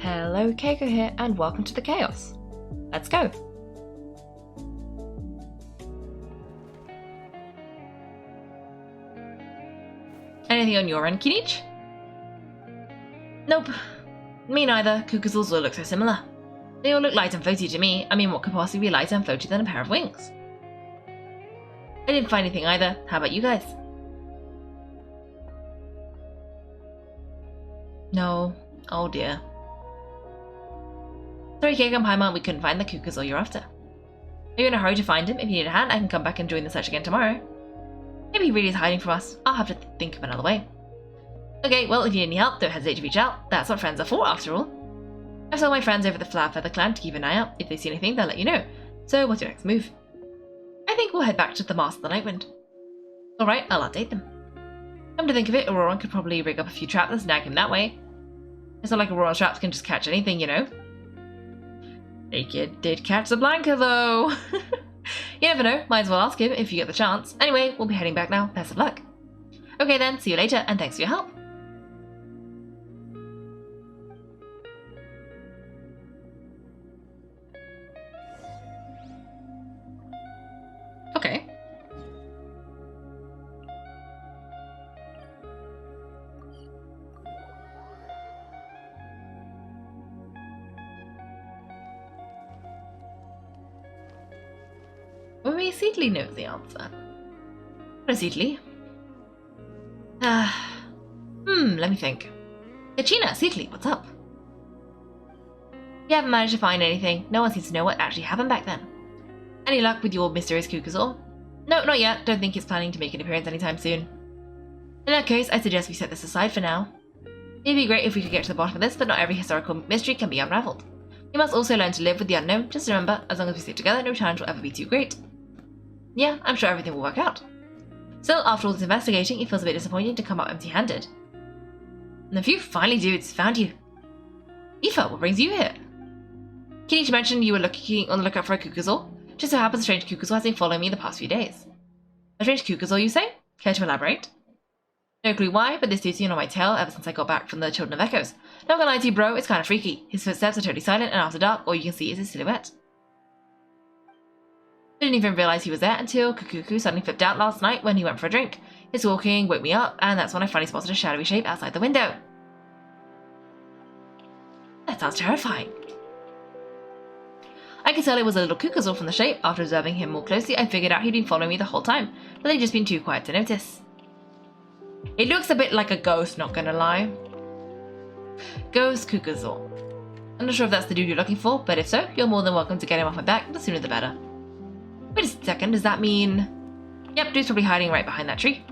Hello, Kaiko here, and welcome to the chaos. Let's go. Anything on your end, Kinich? Nope. Me neither. Cuckoos all look so similar. They all look light and floaty to me. I mean, what could possibly be lighter and floaty than a pair of wings? I didn't find anything either. How about you guys? No. Oh dear. Sorry, Kaiko and Paimon, we couldn't find the cuckoos you're after. Are you in a hurry to find him? If you need a hand, I can come back and join the search again tomorrow. Maybe he really is hiding from us. I'll have to think of another way. Okay, well, if you need any help, don't hesitate to reach out. That's what friends are for, after all. I've told my friends over the Flower Feather clan to keep an eye out. If they see anything, they'll let you know. So, what's your next move? I think we'll head back to the Mast of the Nightwind. Alright, I'll update them. Come to think of it, Auroran could probably rig up a few traps and snag him that way. It's not like Auroran's traps can just catch anything, you know. Naked did catch the Blanca, though. You never know, might as well ask him if you get the chance. Anyway, we'll be heading back now. Best of luck. Okay then, see you later, and thanks for your help. Okay. Well, maybe Seedly knows the answer. Hello, Seedly. Let me think. Kachina, Seedly, what's up? You haven't managed to find anything. No one seems to know what actually happened back then. Any luck with your mysterious Cuckoozle? No, not yet. Don't think it's planning to make an appearance anytime soon. In that case, I suggest we set this aside for now. It'd be great if we could get to the bottom of this, but not every historical mystery can be unraveled. We must also learn to live with the unknown. Just remember, as long as we stick together, no challenge will ever be too great. Yeah, I'm sure everything will work out. Still, after all this investigating, it feels a bit disappointing to come up empty-handed. And the few finally dudes found you. Aoife, what brings you here? Kinich mentioned you were looking on the lookout for a Cuckoozle. Just so happens a strange Cuckoozle has been following me the past few days. A strange Cuckoozle, you say? Care to elaborate? No clue why, but this dude's been on my tail ever since I got back from the Children of Echoes. Not gonna lie to you, bro, it's kind of freaky. His footsteps are totally silent, and after dark, all you can see is his silhouette. I didn't even realize he was there until Kukuku suddenly flipped out last night when he went for a drink. His walking woke me up, and that's when I finally spotted a shadowy shape outside the window. That sounds terrifying. I could tell it was a little Cuckoozle from the shape. After observing him more closely, I figured out he'd been following me the whole time, but they'd just been too quiet to notice. It looks a bit like a ghost, not gonna lie. Ghost Cuckoozle. I'm not sure if that's the dude you're looking for, but if so, you're more than welcome to get him off my back, the sooner the better. Wait a second, does that mean... Yep, dude's probably hiding right behind that tree.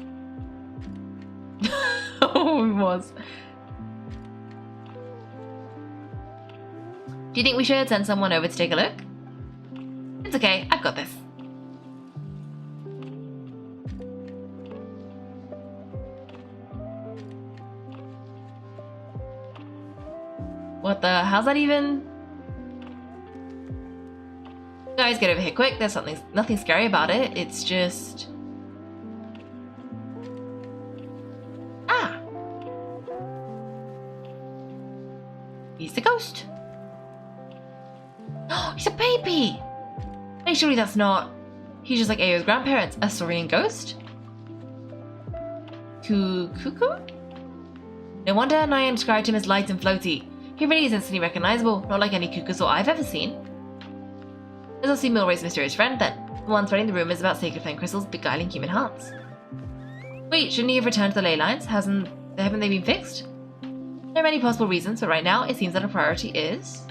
Oh, he was. Do you think we should send someone over to take a look? It's okay, I've got this. What the? How's that even? Guys, get over here quick. There's nothing scary about it. It's just... Ah! He's the ghost. Oh, he's a baby! Hey, surely that's not... He's just like Ao's grandparents. A Saurian ghost? Cuckoo? No wonder Nyan described him as light and floaty. He really is instantly recognizable, not like any Cuckoozle I've ever seen. Let's all see Milray's mysterious friend then, the one spreading the rumors about sacred flame crystals beguiling human hearts. Wait, shouldn't he have returned to the ley lines? Haven't they been fixed? There are many possible reasons, but right now it seems that a priority is...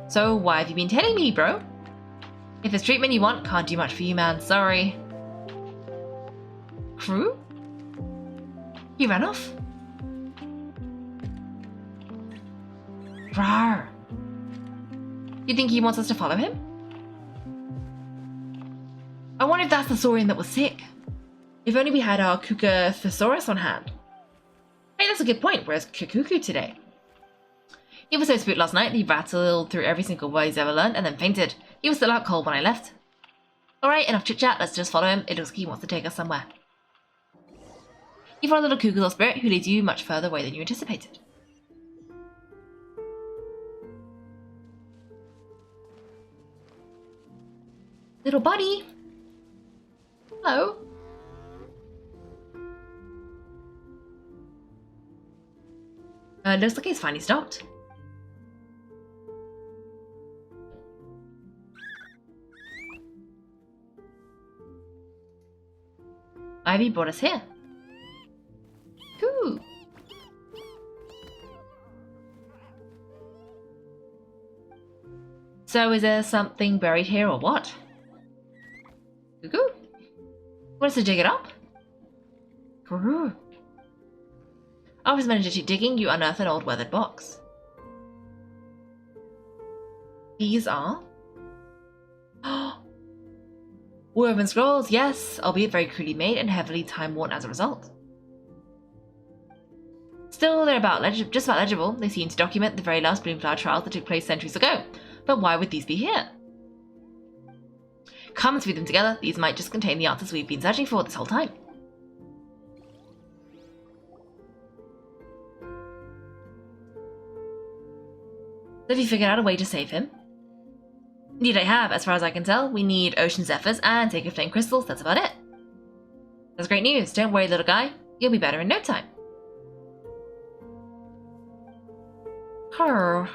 So why have you been telling me, bro? If it's treatment you want, can't do much for you, man. Sorry. Crew? He ran off. Rawr. You think he wants us to follow him? I wonder if that's the Saurian that was sick. If only we had our Kuka Thesaurus on hand. Hey, that's a good point. Where's Kukuku today? He was so spooked last night, he rattled through every single word he's ever learned and then fainted. He was still out cold when I left. Alright, enough chit chat, let's just follow him. It looks like he wants to take us somewhere. You follow the little Cuckoozle spirit who leads you much further away than you anticipated. Little buddy. Hello. Looks like he's finally stopped. Ivy brought us here. Cool. So is there something buried here or what? Cuckoo? Want us to dig it up? Cuckoo. After managing to digging, you unearth an old weathered box. These are... woven scrolls, yes, albeit very crudely made and heavily time-worn as a result. Still, they're just about legible. They seem to document the very last Bloomflower trials that took place centuries ago. But why would these be here? Come and read them together. These might just contain the answers we've been searching for this whole time. Have you figured out a way to save him? Indeed I have. As far as I can tell, we need Ocean Zephyrs and Sacred Flame Crystals. That's about it. That's great news. Don't worry, little guy. You'll be better in no time. Well,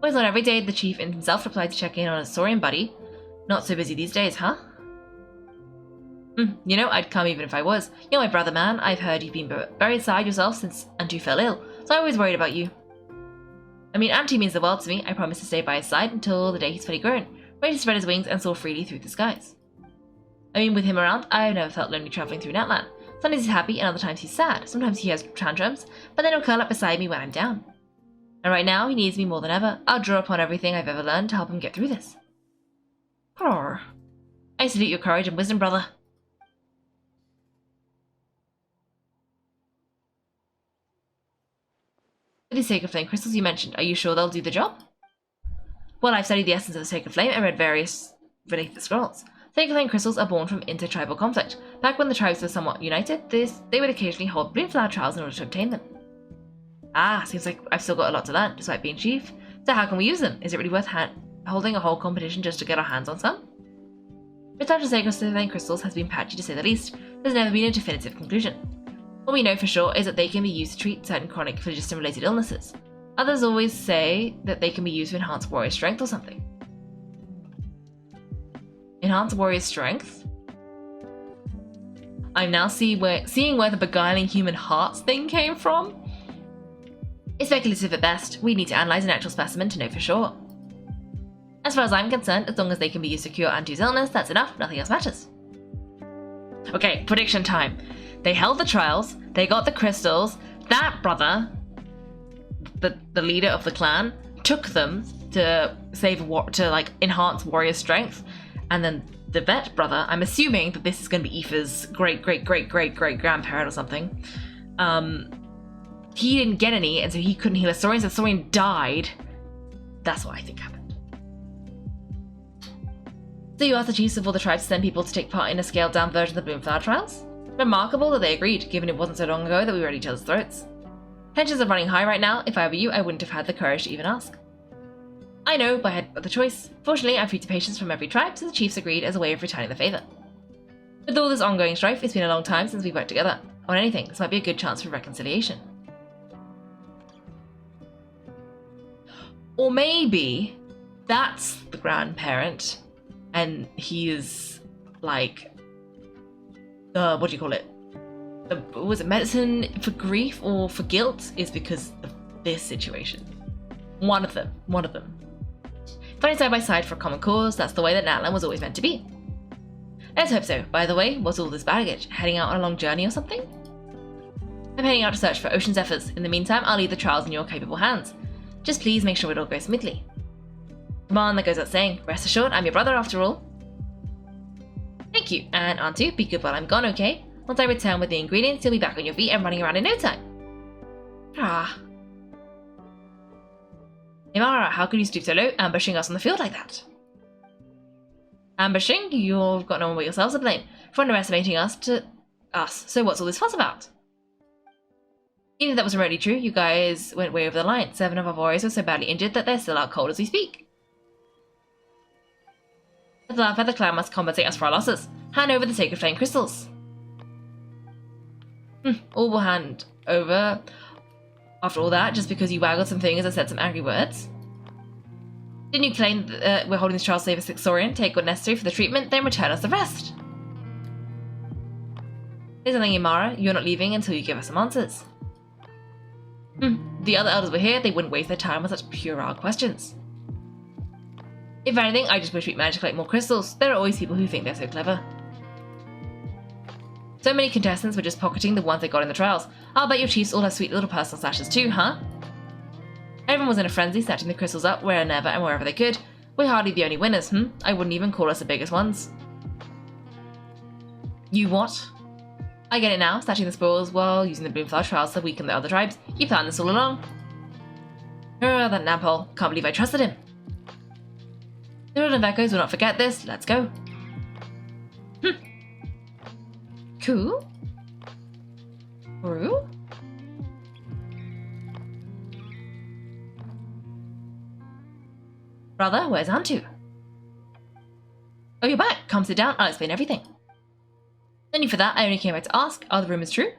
it's not every day the chief himself replied to check in on a Saurian buddy. Not so busy these days, huh? You know, I'd come even if I was. You're my brother, man. I've heard you've been buried inside yourself since Antu fell ill, so I always worried about you. I mean, Antu means the world to me. I promise to stay by his side until the day he's fully grown, ready to spread his wings and soar freely through the skies. I mean, with him around, I've never felt lonely traveling through Natlan. Sometimes he's happy and other times he's sad. Sometimes he has tantrums, but then he'll curl up beside me when I'm down. And right now, he needs me more than ever. I'll draw upon everything I've ever learned to help him get through this. I salute your courage and wisdom, brother. For the Sacred Flame crystals you mentioned, are you sure they'll do the job? Well, I've studied the essence of the Sacred Flame and read various related scrolls. Sacred Flame crystals are born from intertribal conflict. Back when the tribes were somewhat united, they would occasionally hold Bloomflower trials in order to obtain them. Ah, seems like I've still got a lot to learn, despite being chief. So how can we use them? Is it really worth holding a whole competition just to get our hands on some? Research of Sacred Flame crystals has been patchy to say the least. There's never been a definitive conclusion. What we know for sure is that they can be used to treat certain chronic phlogiston-related illnesses. Others always say that they can be used to enhance warrior strength or something. Enhance warrior strength? I'm now seeing where the beguiling human hearts thing came from. It's speculative at best. We need to analyze an actual specimen to know for sure. As far as I'm concerned, as long as they can be used to cure Antu's illness, that's enough. Nothing else matters. Okay, prediction time. They held the trials, they got the crystals, that brother, the leader of the clan, took them to enhance warrior strength, and then the vet brother, I'm assuming that this is going to be Aoife's great-great-great-great-great-grandparent or something, he didn't get any, and so he couldn't heal a Saurian, so Saurian died. That's what I think happened. So you asked the chiefs of all the tribes to send people to take part in a scaled-down version of the Bloomflower trials? Remarkable that they agreed, given it wasn't so long ago that we were at each other's throats. Tensions are running high right now. If I were you, I wouldn't have had the courage to even ask. I know, but I had the choice. Fortunately, I've treated patients from every tribe, so the chiefs agreed as a way of returning the favour. With all this ongoing strife, it's been a long time since we've worked together. On anything, this might be a good chance for reconciliation. Or maybe that's the grandparent, and he is like what do you call it? Was it medicine for grief or for guilt? Is because of this situation. One of them. Fighting side by side for a common cause, that's the way that Natlan was always meant to be. Let's hope so. By the way, what's all this baggage? Heading out on a long journey or something? I'm heading out to search for Ocean Zephyrs. In the meantime, I'll leave the trials in your capable hands. Just please make sure it all goes smoothly. Come on, that goes without saying. Rest assured, I'm your brother after all. Thank you, and Antu, be good while I'm gone, okay? Once I return with the ingredients, you'll be back on your feet and running around in no time. Imara, how could you stoop so low, ambushing us on the field like that? Ambushing? You've got no one but yourselves to blame for underestimating us. So what's all this fuss about? Even if that was remotely true, you guys went way over the line. 7 of our warriors were so badly injured that they're still out cold as we speak. The Flower Feather clan must compensate us for our losses. Hand over the sacred flame crystals. All will hand over after all that, just because you waggled some fingers and said some angry words? Didn't you claim that we're holding this child safe as Sixorian, take what necessary for the treatment, then return us the rest? Here's something, Imara, you're not leaving until you give us some answers. If the other elders were here, they wouldn't waste their time on such puerile questions. If anything, I just wish we'd managed to collect more crystals. There are always people who think they're so clever. So many contestants were just pocketing the ones they got in the trials. I'll bet your chiefs all have sweet little personal stashes too, huh? Everyone was in a frenzy, snatching the crystals up wherever and wherever they could. We're hardly the only winners, I wouldn't even call us the biggest ones. You what? I get it now, snatching the spoils while using the Bloomflower trials to weaken the other tribes. You planned this all along. That Nampole. Can't believe I trusted him. The Children of Echoes will not forget this. Let's go. Cool. Brew? Brother, where's Antu? Oh, you're back. Come sit down. I'll explain everything. No need for that. I only came back to ask. Are the rumors true?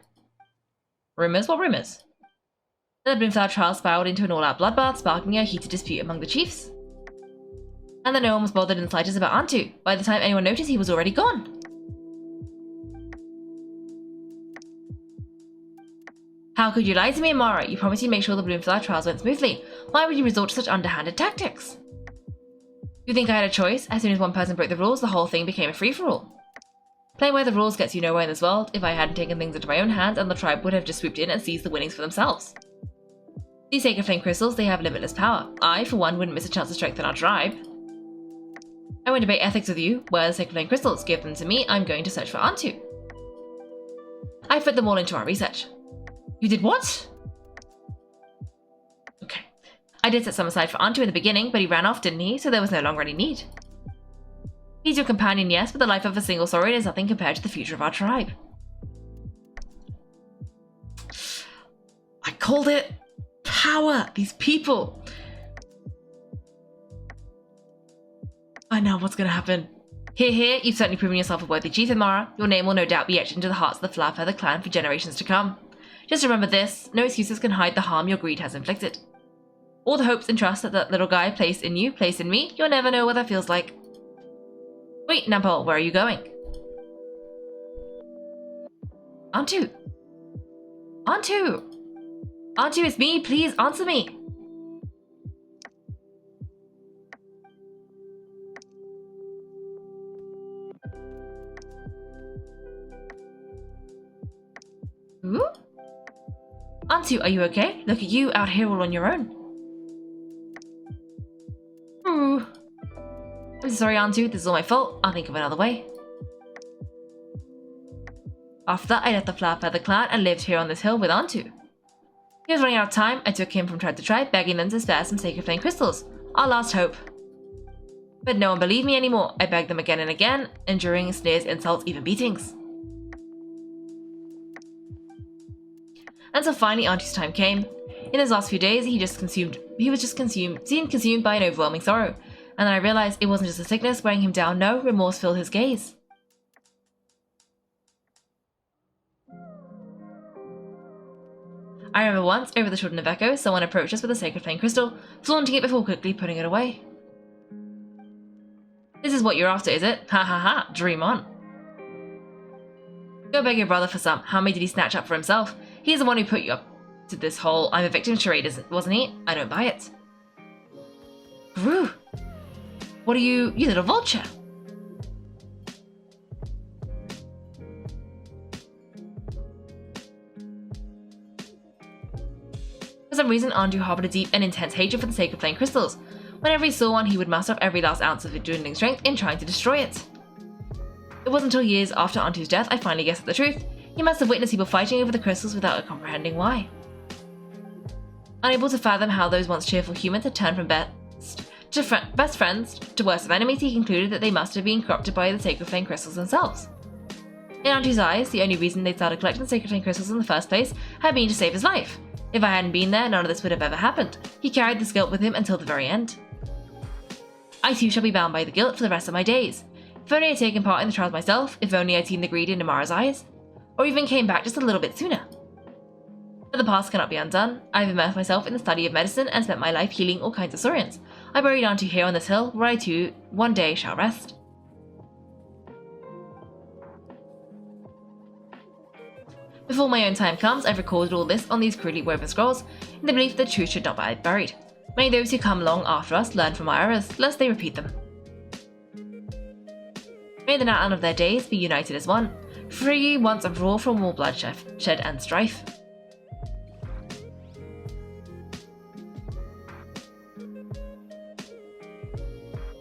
Rumors? What rumors? The Bloomflower trial spiraled into an all-out bloodbath, sparking a heated dispute among the chiefs. And that no one was bothered in the slightest about Antu. By the time anyone noticed, he was already gone. How could you lie to me, Amara? You promised you'd make sure the Bloomflower trials went smoothly. Why would you resort to such underhanded tactics? You think I had a choice? As soon as one person broke the rules, the whole thing became a free-for-all. Playing by the rules gets you nowhere in this world. If I hadn't taken things into my own hands, and the tribe would have just swooped in and seized the winnings for themselves. These sacred flame crystals, they have limitless power. I, for one, wouldn't miss a chance to strengthen our tribe. I won't debate ethics with you. Where are the sacred flame crystals? Give them to me. I'm going to search for Antu. I put them all into our research. You did what? Okay. I did set some aside for Antu in the beginning, but he ran off, didn't he? So there was no longer any need. He's your companion, yes, but the life of a single saurian is nothing compared to the future of our tribe. I called it power! These people! I know what's gonna happen. Here, you've certainly proven yourself a worthy chief, Imara. Your name will no doubt be etched into the hearts of the Flower Feather clan for generations to come. Just remember this, no excuses can hide the harm your greed has inflicted. All the hopes and trust that little guy placed in you, placed in me, you'll never know what that feels like. Wait, Nampole, where are you going? Antu! Antu! Antu, it's me, please answer me! Ooh? Antu, are you okay? Look at you, out here all on your own. Ooh. I'm sorry, Antu, this is all my fault. I'll think of another way. After that, I left the Flower Feather clan and lived here on this hill with Antu. He was running out of time. I took him from tribe to tribe, begging them to spare some sacred flame crystals. Our last hope. But no one believed me anymore. I begged them again and again, enduring sneers, insults, even beatings. Until finally Antu's time came. In his last few days, he seemed consumed by an overwhelming sorrow. And then I realized it wasn't just a sickness weighing him down, no, remorse filled his gaze. I remember once, over the Children of Echo, someone approached us with a sacred flame crystal, flaunting it before quickly putting it away. This is what you're after, is it? Ha ha ha, dream on. Go beg your brother for some. How many did he snatch up for himself? He's the one who put you up to this whole I'm a victim charade, wasn't he? I don't buy it. Brew. What are you little vulture? For some reason, Antu harbored a deep and intense hatred for the sacred flame crystals. Whenever he saw one, he would muster up every last ounce of his dwindling strength in trying to destroy it. It wasn't until years after Antu's death I finally guessed at the truth. He must have witnessed people fighting over the crystals without comprehending why. Unable to fathom how those once cheerful humans had turned from best friends to worst of enemies, he concluded that they must have been corrupted by the sacred flame crystals themselves. In Antu's eyes, the only reason they'd started collecting sacred flame crystals in the first place had been to save his life. If I hadn't been there, none of this would have ever happened. He carried this guilt with him until the very end. I too shall be bound by the guilt for the rest of my days. If only I had taken part in the trials myself, if only I'd seen the greed in Amara's eyes, or even came back just a little bit sooner. But the past cannot be undone. I've immersed myself in the study of medicine and spent my life healing all kinds of saurians. I buried Antu here on this hill, where I too one day shall rest. Before my own time comes, I've recorded all this on these crudely woven scrolls, in the belief that truth should not be buried. May those who come along after us learn from our errors, lest they repeat them. May the outline of their days be united as one, free once and for all from all bloodshed and strife.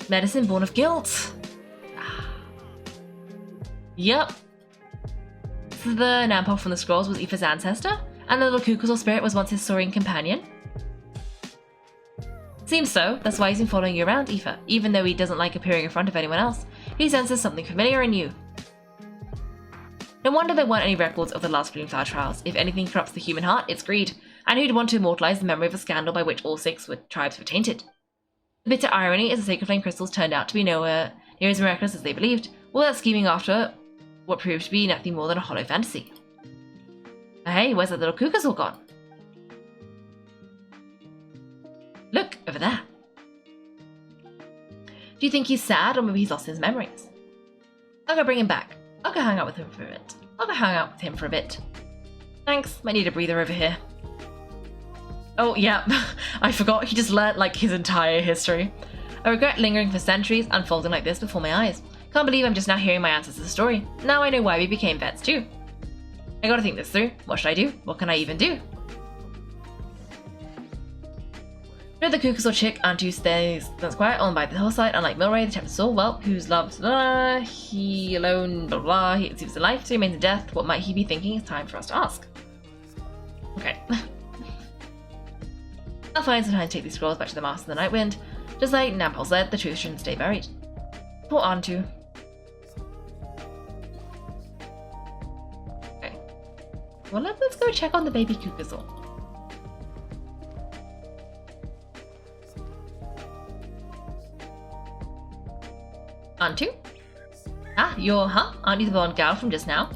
Medicine born of guilt. Yup. The Nampal from the scrolls was Aoife's ancestor, and the little Kukuzal spirit was once his saurian companion. Seems so, that's why he's been following you around, Aoife. Even though he doesn't like appearing in front of anyone else, he senses something familiar and new. No wonder there weren't any records of the last Bloomflower trials. If anything corrupts the human heart, it's greed, and who'd want to immortalize the memory of a scandal by which all 6 tribes were tainted? The bitter irony is the Sacred Flame crystals turned out to be nowhere near as miraculous as they believed, all that scheming after what proved to be nothing more than a hollow fantasy. Hey, where's that little Kukuzal gone? Look, over there. Do you think he's sad, or maybe he's lost his memories? I'll go bring him back. I'll go hang out with him for a bit. Thanks, might need a breather over here. Oh, yeah, I forgot, he just learnt, like, his entire history. I regret lingering for centuries, unfolding like this before my eyes. Can't believe I'm just now hearing my ancestors' story. Now I know why we became vets too. I gotta think this through. What should I do? What can I even do? The Kukuzal chick, Antu stays quiet on by the hillside, unlike Milray, the tempted soul, well, whose loves, he alone, blah blah, he seems in life, so he remains in death. What might he be thinking? It's time for us to ask. Okay. I'll find some time to take these scrolls back to the Master of the Nightwind. Just like Nampal said, the truth shouldn't stay buried. Poor Antu. Okay. Well, let's go check on the baby Kukuzal. Antu? Ah, aren't you the blonde gal from just now?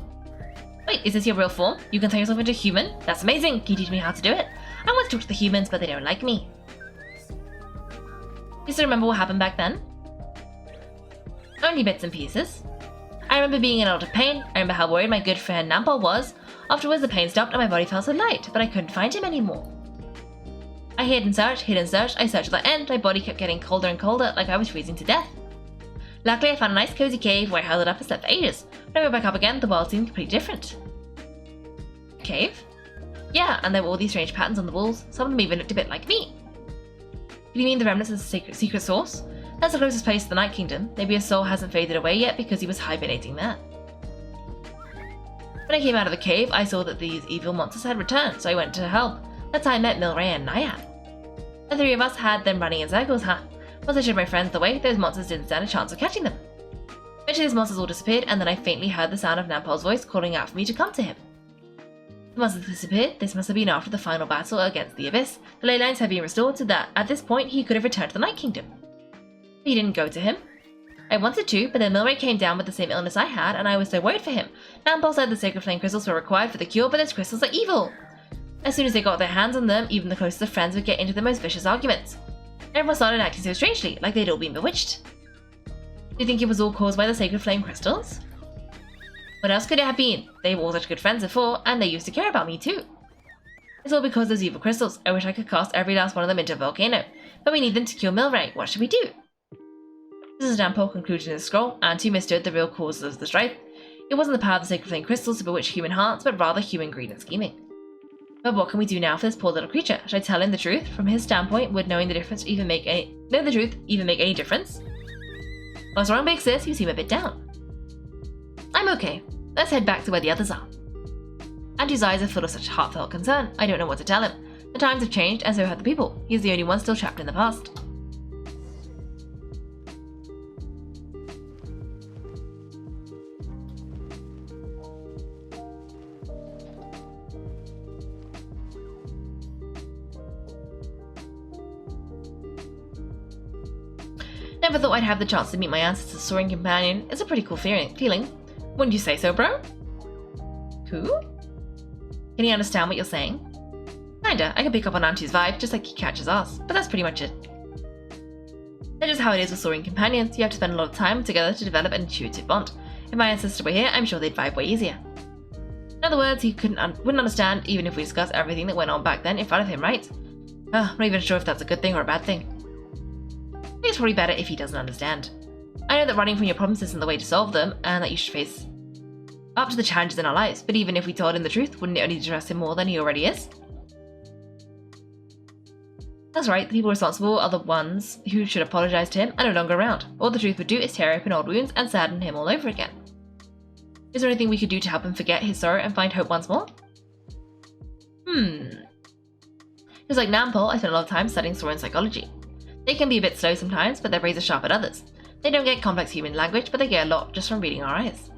Wait, is this your real form? You can turn yourself into a human? That's amazing! Can you teach me how to do it? I want to talk to the humans, but they don't like me. You still remember what happened back then? Only bits and pieces. I remember being in a lot of pain. I remember how worried my good friend Nampal was. Afterwards the pain stopped and my body felt so light, but I couldn't find him anymore. I hid and searched, I searched to the end, my body kept getting colder and colder, like I was freezing to death. Luckily I found a nice cozy cave where I held it up and slept for ages. When I went back up again, the world seemed completely different. Cave? Yeah, and there were all these strange patterns on the walls, some of them even looked a bit like me. Do you mean the remnants of the secret source? That's the closest place to the Night Kingdom. Maybe his soul hasn't faded away yet because he was hibernating there. When I came out of the cave, I saw that these evil monsters had returned, so I went to help. That's how I met Milray and Naiad. The 3 of us had them running in circles, huh? Once I showed my friends the way, those monsters didn't stand a chance of catching them. Eventually those monsters all disappeared, and then I faintly heard the sound of Nampal's voice calling out for me to come to him. The monsters disappeared. This must have been after the final battle against the Abyss. The ley lines had been restored so that, at this point, he could have returned to the Night Kingdom. He didn't go to him. I wanted to, but then Milray came down with the same illness I had, and I was so worried for him. Nampal said the Sacred Flame crystals were required for the cure, but those crystals are evil. As soon as they got their hands on them, even the closest of friends would get into the most vicious arguments. Everyone started acting so strangely, like they'd all been bewitched. Do you think it was all caused by the Sacred Flame crystals? What else could it have been? They were all such good friends before, and they used to care about me too. It's all because of those evil crystals. I wish I could cast every last one of them into a volcano, but we need them to kill Milray. What should we do? This is Nampal concluded in the scroll. Antu mistook the real causes of the strife. It wasn't the power of the Sacred Flame crystals to bewitch human hearts, but rather human greed and scheming. But what can we do now for this poor little creature? Should I tell him the truth? From his standpoint, would knowing the truth even make any difference? Whilst wrong big sis, you seem a bit down. I'm okay. Let's head back to where the others are. Antu's eyes are full of such heartfelt concern. I don't know what to tell him. The times have changed, and so have the people. He's the only one still trapped in the past. Never thought I'd have the chance to meet my ancestor's soaring companion. It's a pretty cool feeling. Wouldn't you say so, bro? Cool? Can you understand what you're saying? Kinda. I can pick up on Antu's vibe, just like he catches ours, but that's pretty much it. That's just how it is with soaring companions. You have to spend a lot of time together to develop an intuitive bond. If my ancestor were here, I'm sure they'd vibe way easier. In other words, he wouldn't understand even if we discussed everything that went on back then in front of him, right? I'm not even sure if that's a good thing or a bad thing. I think it's probably better if he doesn't understand. I know that running from your problems isn't the way to solve them, and that you should face up to the challenges in our lives, but even if we told him the truth, wouldn't it only distress him more than he already is? That's right, the people responsible are the ones who should apologise to him are no longer around. All the truth would do is tear open old wounds and sadden him all over again. Is there anything we could do to help him forget his sorrow and find hope once more? Just like Nampol, I spent a lot of time studying Soren psychology. They can be a bit slow sometimes, but their brains are sharp at others. They don't get complex human language, but they get a lot just from reading our eyes.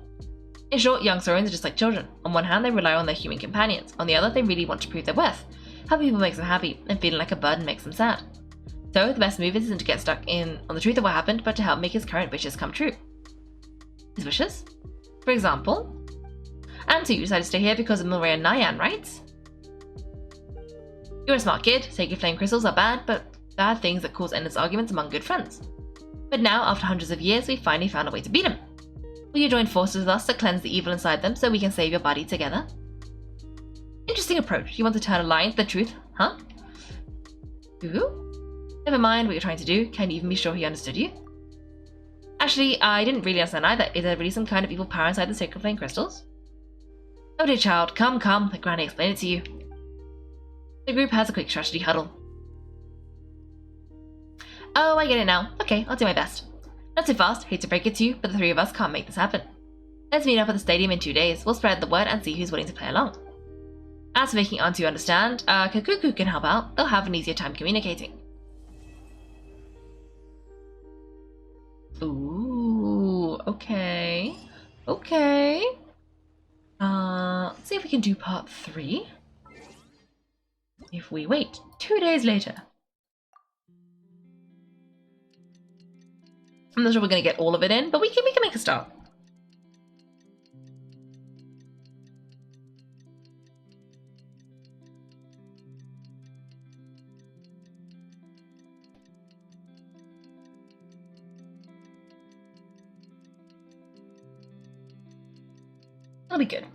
In short, young Sorens are just like children. On one hand, they rely on their human companions. On the other, they really want to prove their worth. Helping people makes them happy, and feeling like a burden makes them sad. So, the best move isn't to get stuck in on the truth of what happened, but to help make his current wishes come true. His wishes? For example, Antu, you decided to stay here because of Milray and Nyan, right? You're a smart kid. Sacred flame crystals are bad, but bad things that cause endless arguments among good friends. But now, after hundreds of years, we've finally found a way to beat him. Will you join forces with us to cleanse the evil inside them so we can save your body together? Interesting approach. You want to turn a lie into the truth, huh? Ooh? Never mind what you're trying to do. Can you even be sure he understood you? Actually, I didn't really understand either. Is there really some kind of evil power inside the sacred flame crystals? Oh dear child, come, let Granny explain it to you. The group has a quick strategy huddle. Oh, I get it now. Okay, I'll do my best. Not too fast, hate to break it to you, but the three of us can't make this happen. Let's meet up at the stadium in 2 days. We'll spread the word and see who's willing to play along. As for making Antu understand, Kaiko can help out. They'll have an easier time communicating. Ooh, okay. Let's see if we can do part 3. If we wait 2 days later. I'm not sure we're going to get all of it in, but we can make a start. That'll be good.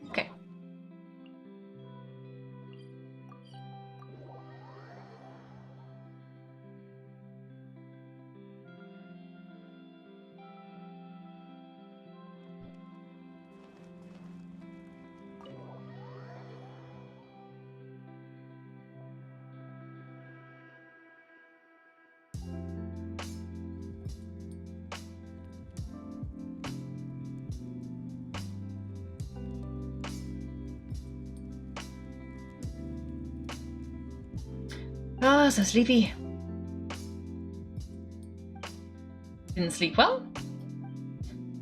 Okay. Ah, so sleepy. Didn't sleep well?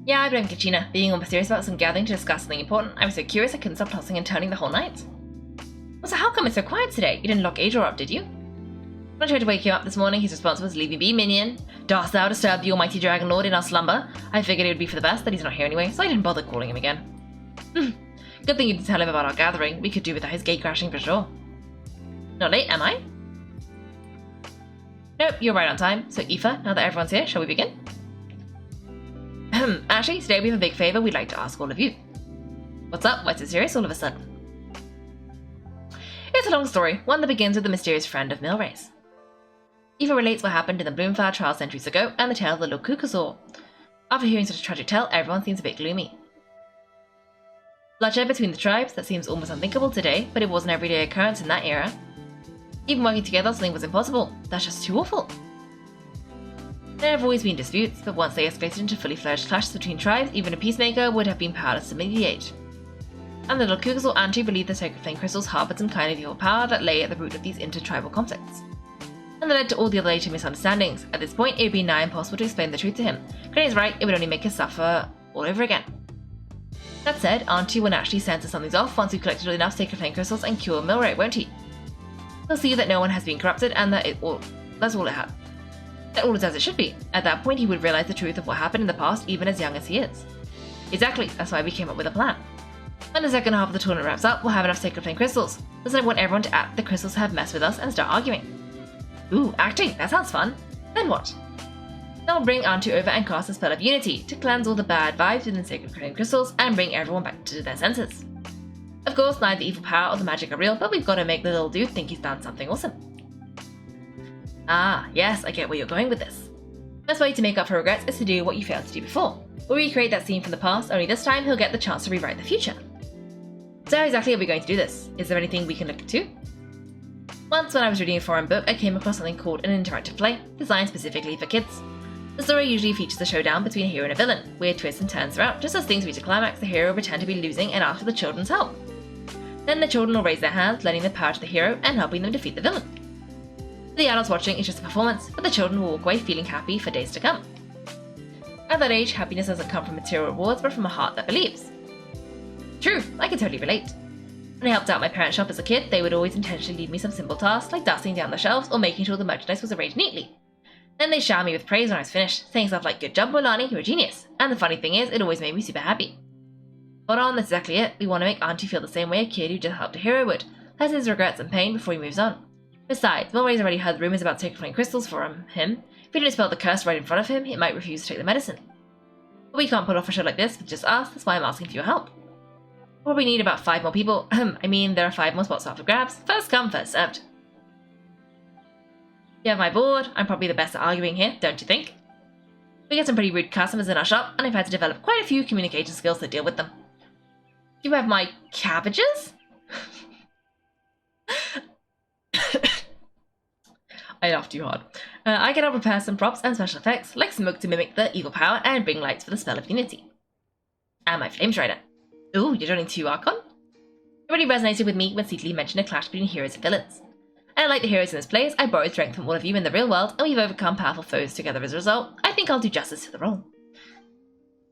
Yeah, I blame Kachina. Being all mysterious about some gathering to discuss something important, I was so curious I couldn't stop tossing and turning the whole night. Also, how come it's so quiet today? You didn't lock Adriel up, did you? When I tried to wake him up this morning, his response was, "Leave me be, minion. Darst thou disturb the almighty Dragon Lord in our slumber?" I figured it would be for the best that he's not here anyway, so I didn't bother calling him again. Good thing you didn't tell him about our gathering. We could do without his gate crashing for sure. Not late, am I? Nope, you're right on time. So Aoife, now that everyone's here, shall we begin? Actually, today we have a big favour we'd like to ask all of you. What's up? What's it serious all of a sudden? It's a long story, one that begins with the mysterious friend of Milray's. Aoife relates what happened in the Bloomflower trial centuries ago and the tale of the Lokukasaur. After hearing such a tragic tale, everyone seems a bit gloomy. Bloodshed between the tribes, that seems almost unthinkable today, but it was an everyday occurrence in that era. Even working together, something was impossible. That's just too awful. There have always been disputes, but once they escalated into fully fledged clashes between tribes, even a peacemaker would have been powerless to mediate. And the Lokukasaur Antu believed the sacred flame crystals harbored some kind of evil power that lay at the root of these intertribal conflicts. And that led to all the other later misunderstandings. At this point, it would be nigh impossible to explain the truth to him. Granny's right, it would only make us suffer all over again. That said, Antu will naturally sense that something's off once we've collected enough sacred flame crystals and cure Milray, won't he? He'll see that no one has been corrupted and that that's all it had. That all is as it should be. At that point, he would realize the truth of what happened in the past, even as young as he is. Exactly, that's why we came up with a plan. When the second half of the tournament wraps up, we'll have enough sacred flame crystals. Thus I want everyone to act the crystals have messed with us and start arguing. Ooh, acting, that sounds fun. Then what? Then we'll bring Antu over and cast a spell of unity to cleanse all the bad vibes within sacred flame crystals and bring everyone back to their senses. Of course, neither the evil power or the magic are real, but we've got to make the little dude think he's done something awesome. Ah, yes, I get where you're going with this. Best way to make up for regrets is to do what you failed to do before. We'll recreate that scene from the past, only this time he'll get the chance to rewrite the future. So how exactly are we going to do this? Is there anything we can look into? Once when I was reading a foreign book, I came across something called an interactive play, designed specifically for kids. The story usually features a showdown between a hero and a villain, weird twists and turns throughout. Just as things reach a climax, the hero will pretend to be losing and ask for the children's help. Then the children will raise their hands, lending their power to the hero and helping them defeat the villain. For the adults watching, it's just a performance, but the children will walk away feeling happy for days to come. At that age, happiness doesn't come from material rewards, but from a heart that believes. True, I can totally relate. When I helped out my parents' shop as a kid, they would always intentionally leave me some simple tasks like dusting down the shelves or making sure the merchandise was arranged neatly. Then they showered me with praise when I was finished, saying stuff like, "Good job, Bolani, you're a genius." And the funny thing is, it always made me super happy. Hold on, that's exactly it. We want to make Antu feel the same way a kid who just helped a hero would, has his regrets and pain before he moves on. Besides, Milray's already heard rumours about sacred flame crystals for him. If we don't dispel the curse right in front of him, he might refuse to take the medicine. But we can't pull off a show like this with just us, that's why I'm asking for your help. We'll probably need about 5 more people. I mean, there are 5 more spots up for grabs. First come, first served. You have my board. I'm probably the best at arguing here, don't you think? We get some pretty rude customers in our shop, and I've had to develop quite a few communication skills to deal with them. You have my cabbages? I laughed too hard. I can help prepare some props and special effects, like smoke to mimic the evil power and bring lights for the spell of unity. And my flames rider. Ooh, you're joining 2 Archon? It really resonated with me when Seedly mentioned a clash between heroes and villains. And like the heroes in this place, I borrowed strength from all of you in the real world, and we've overcome powerful foes together as a result. I think I'll do justice to the role.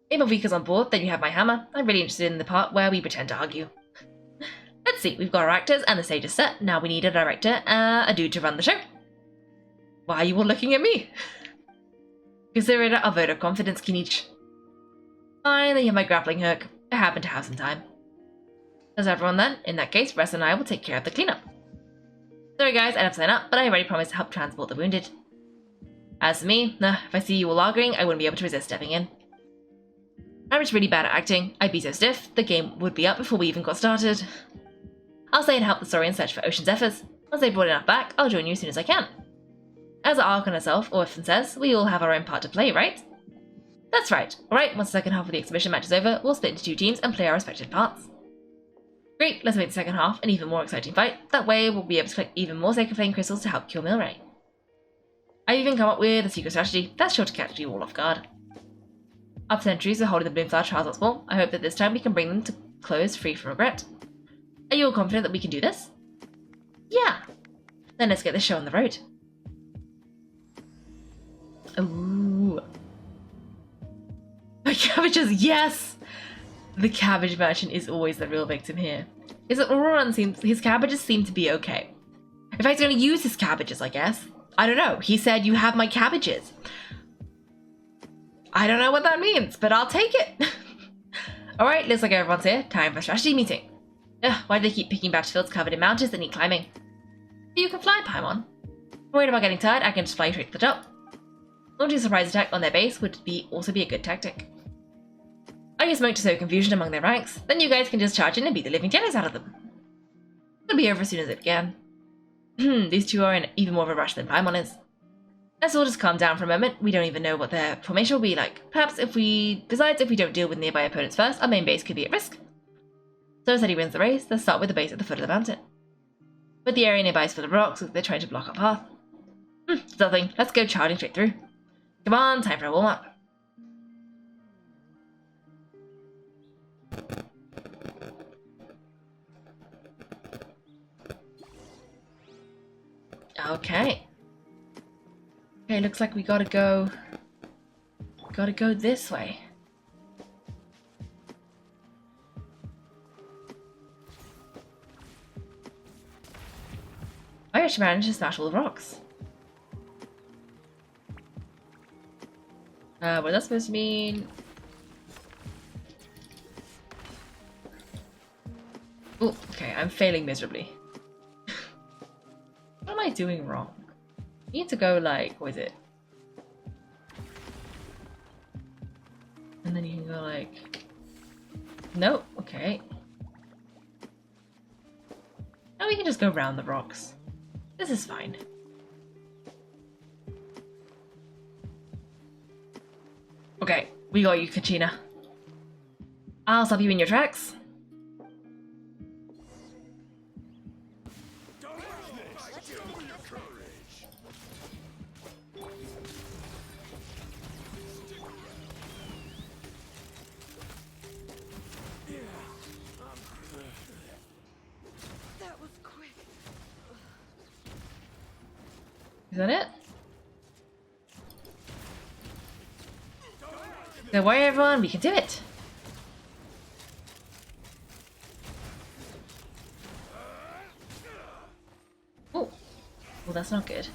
If Mavika's on board, then you have my hammer. I'm really interested in the part where we pretend to argue. Let's see, we've got our actors and the stage is set. Now we need a director, a dude to run the show. Why are you all looking at me? Consider it a vote of confidence, Kinich. Fine, then you have my grappling hook. I happen to have some time. Does everyone then? In that case, Rest and I will take care of the cleanup. Sorry guys, I'd have to sign up, but I already promised to help transport the wounded. As for me, if I see you all arguing, I wouldn't be able to resist stepping in. I'm just really bad at acting. I'd be so stiff, the game would be up before we even got started. I'll stay and help the story and search for Ocean's Zephyrs. Once they've brought enough back, I'll join you as soon as I can. As our Archon herself often says, we all have our own part to play, right? That's right. Alright, once the second half of the exhibition match is over, we'll split into 2 teams and play our respective parts. Great, let's make the second half an even more exciting fight. That way, we'll be able to collect even more sacred flame crystals to help cure Milray. I've even come up with a secret strategy that's sure to catch you all off guard. Our sentries are holding the Bloomflower trials at school. I hope that this time we can bring them to close free from regret. Are you all confident that we can do this? Yeah! Then let's get this show on the road. Ooh. My cabbages, yes! The cabbage merchant is always the real victim here. His cabbages seem to be okay. In fact, he's going to use his cabbages, I guess. I don't know. He said, "You have my cabbages." I don't know what that means, but I'll take it. Alright, looks like everyone's here. Time for a strategy meeting. Ugh, why do they keep picking battlefields covered in mountains that need climbing? You can fly, Paimon. If worried about getting tired, I can just fly straight to the top. Launching a surprise attack on their base would also be a good tactic. I use smoke to sow confusion among their ranks, then you guys can just charge in and beat the living jellies out of them. It'll be over as soon as it began. These 2 are in even more of a rush than Paimon is. Let's all just calm down for a moment. We don't even know what their formation will be like. Perhaps if we don't deal with nearby opponents first, our main base could be at risk. So as he wins the race, let's start with the base at the foot of the mountain. But the area nearby is full of rocks, so they're trying to block our path. It's nothing. Let's go charging straight through. Come on, time for a warm-up. Okay, looks like we gotta go this way. Milray should manage to smash all the rocks. What is that supposed to mean? Oh, okay, I'm failing miserably. What am I doing wrong? I need to go like, what is it? And then you can go like... Nope, okay. Now we can just go round the rocks. This is fine. Okay, we got you, Kachina. I'll stop you in your tracks. That was quick. Is that it? Don't worry everyone, we can do it! Oh, well that's not good.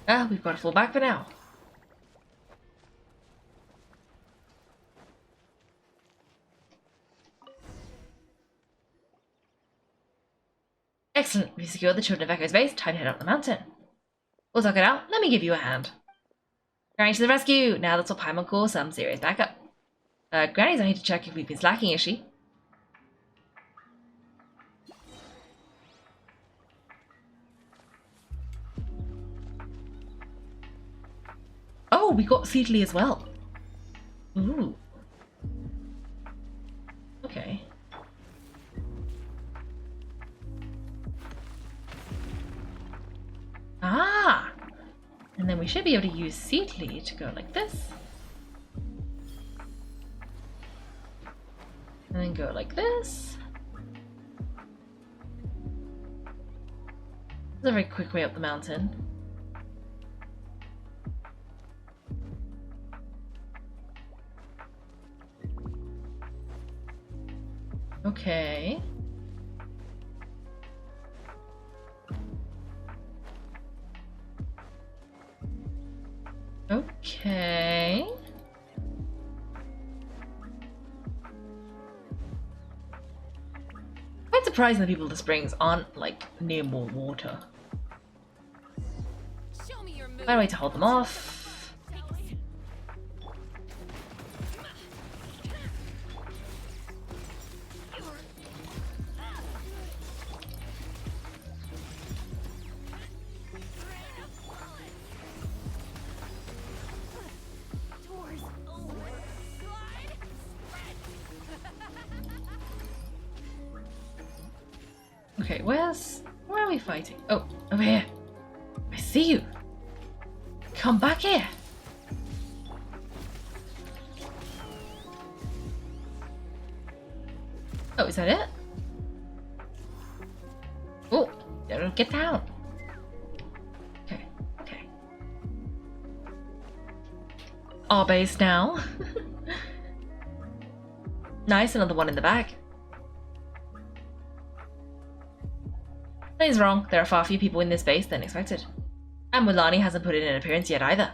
Ah, we've got to fall back for now. Excellent, we secured the Children of Echo's base, time to head up the mountain. We'll talk it out, let me give you a hand. Granny to the rescue! Now that's what Paimon calls some serious backup. Granny's only to check if we've been slacking, is she? Oh, we got Seedly as well. Ooh. Okay. Ah! And then we should be able to use Seedly to go like this. And then go like this. It's a very quick way up the mountain. Okay. Okay. Quite surprising that people at the springs aren't like near more water. Show me your move. Find a way to hold them off. Okay, where are we fighting? Oh, over here. I see you. Come back here. Oh, is that it? Oh, don't get down. Okay, okay. Our base now. Nice, another one in the back. Nothing's wrong. There are far fewer people in this base than expected. And Milani hasn't put in an appearance yet either.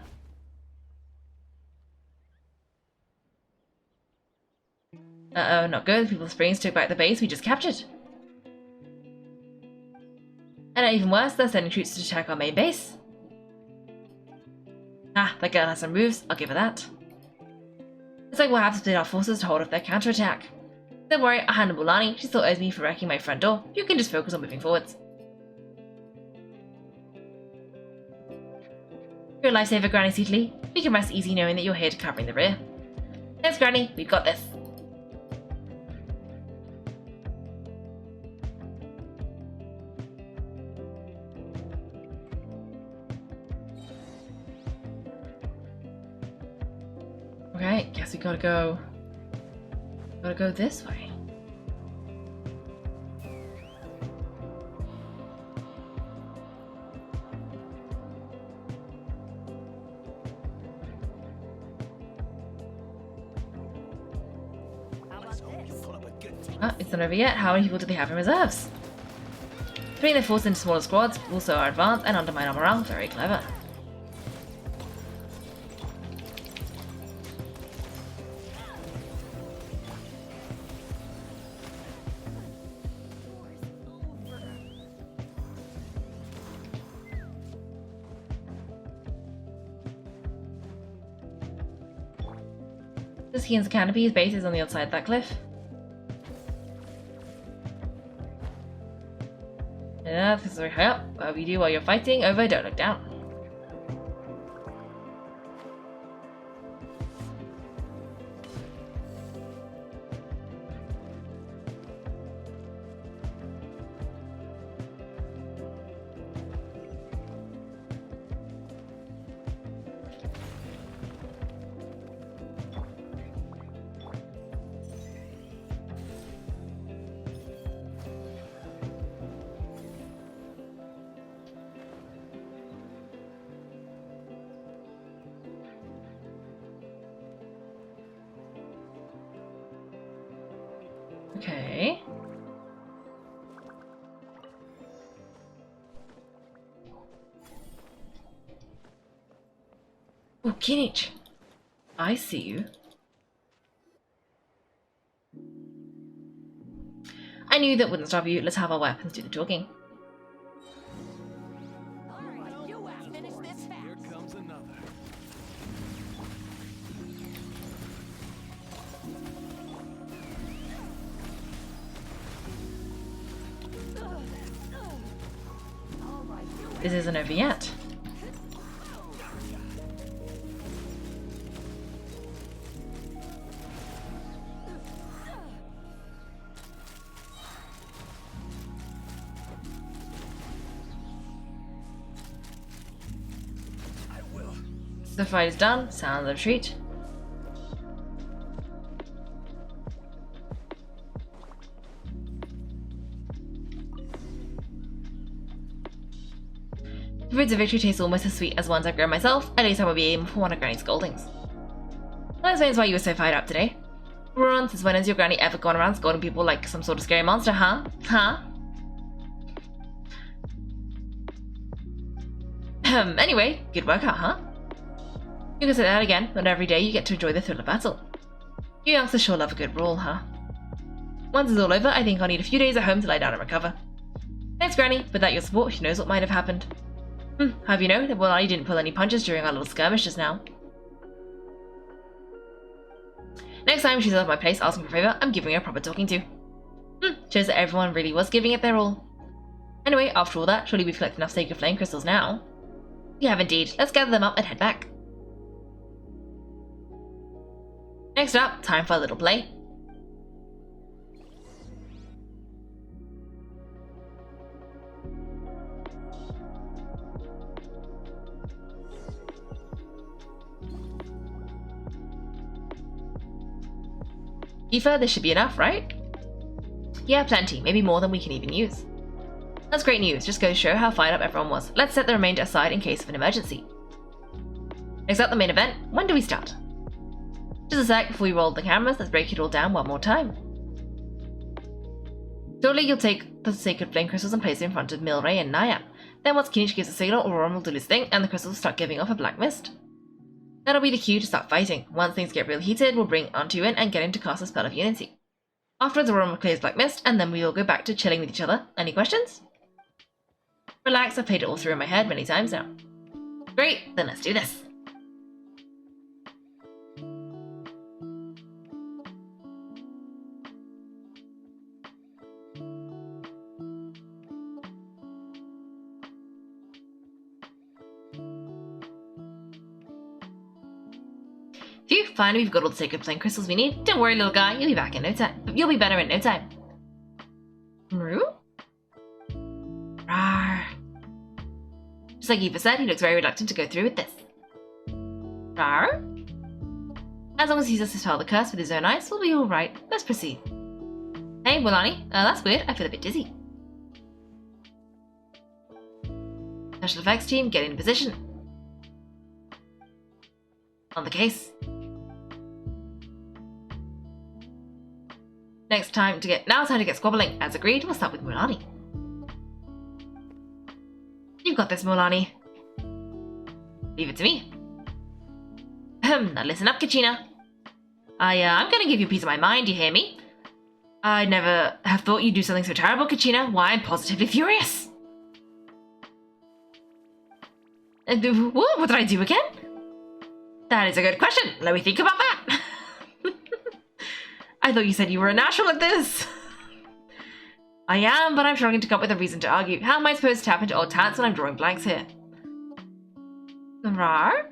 Uh-oh, not good. People of Springs took back the base we just captured. And even worse, they're sending troops to attack our main base. Ah, that girl has some moves, I'll give her that. It's like we'll have to split our forces to hold off their counterattack. Don't worry, I'll handle Milani. She still owes me for wrecking my front door. You can just focus on moving forwards. You're a lifesaver, Granny Seedly. We can rest easy knowing that you're here to covering the rear. Thanks, Granny. We've got this. Okay, guess we gotta go this way. How about this? Put up a good Ah, it's not over yet. How many people do they have in reserves? Putting their force into smaller squads also are advanced and undermine our morale. Very clever. This Keen's canopy, his base is on the other side of that cliff. Yeah, this is very high up. Whatever you do while you're fighting, over, don't look down. Okay. Oh, Kinich. I see you. I knew that wouldn't stop you. Let's have our weapons do the talking. This isn't over yet. The fight is done. Sound the retreat. The fruits of victory taste almost as sweet as ones I've grown myself. At least I won't be aiming for one of Granny's scoldings. That explains why you were so fired up today. Ron, since when has your Granny ever gone around scolding people like some sort of scary monster, huh? Huh? Anyway, good workout, huh? You can say that again, but every day you get to enjoy the thrill of battle. You youngsters sure love a good brawl, huh? Once it's all over, I think I'll need a few days at home to lie down and recover. Thanks, Granny. Without your support, who knows what might have happened. Have you know that I didn't pull any punches during our little skirmish just now? Next time she's at my place asking for a favour, I'm giving her a proper talking to. Shows that everyone really was giving it their all. Anyway, after all that, surely we've collected enough sacred flame crystals now. We have indeed. Let's gather them up and head back. Next up, time for a little play. Aoife, this should be enough, right? Yeah, plenty. Maybe more than we can even use. That's great news. Just goes to show how fired up everyone was. Let's set the remainder aside in case of an emergency. Next up, the main event. When do we start? Just a sec before we roll the cameras. Let's break it all down one more time. Shortly, you'll take the sacred flame crystals and place them in front of Milray and Naya. Then once Kinich gives a signal, Auroran will do his thing and the crystals will start giving off a black mist. That'll be the cue to start fighting. Once things get real heated, we'll bring Antu in and get him to cast a spell of unity. Afterwards, Auroran will clear his black mist, and then we will go back to chilling with each other. Any questions? Relax, I've played it all through in my head many times now. Great, then let's do this. Phew, finally we've got all the sacred flame crystals we need. Don't worry, little guy, you'll be back in no time. You'll be better in no time. Roo? Rawr. Just like Aoife said, he looks very reluctant to go through with this. Rawr? As long as he does dispel the curse with his own eyes, we'll be alright. Let's proceed. Hey, Wilani, that's weird. I feel a bit dizzy. Special effects team, get in position. On the case. Now it's time to get squabbling. As agreed, we'll start with Milani. You've got this, Milani. Leave it to me. Now listen up, Kachina. I'm gonna give you a piece of my mind, you hear me? I'd never have thought you'd do something so terrible, Kachina. Why, I'm positively furious. What did I do again? That is a good question. Let me think about that. I thought you said you were a natural at this. I am, but I'm struggling to come up with a reason to argue. How am I supposed to tap into old talents when I'm drawing blanks here? Rar?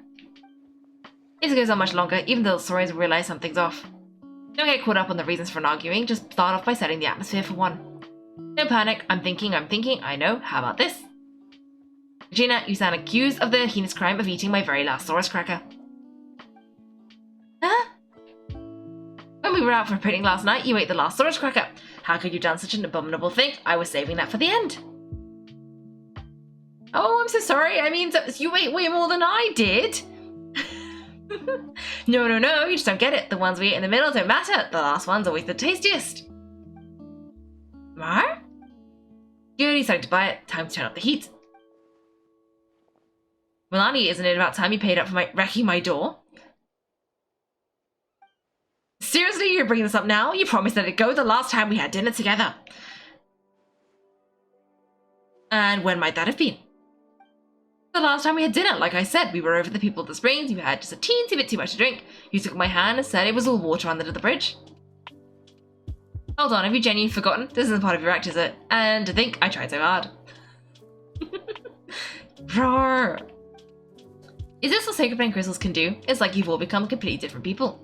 If it goes on much longer, even the stories will realize something's off. Don't get caught up on the reasons for an arguing, just start off by setting the atmosphere for one. No panic, I'm thinking, I know, how about this? Regina, you stand accused of the heinous crime of eating my very last Saurus cracker. Huh? When we were out for a picnic last night, you ate the last Saurus cracker. How could you have done such an abominable thing? I was saving that for the end. Oh, I'm so sorry. I mean, you ate way more than I did. No, you just don't get it. The ones we ate in the middle don't matter. The last one's always the tastiest. Mar? You already decided to buy it. Time to turn up the heat. Milani, isn't it about time you paid up for wrecking my door? Seriously, you're bringing this up now? You promised that it'd go the last time we had dinner together. And when might that have been? The last time we had dinner, like I said, we were over the people of the springs. You had just a teensy bit too much to drink. You took my hand and said it was all water under the bridge. Hold on, have you genuinely forgotten? This isn't part of your act, is it? And to think I tried so hard. Roar. Is this what Sacred Flame Crystals can do? It's like you've all become completely different people.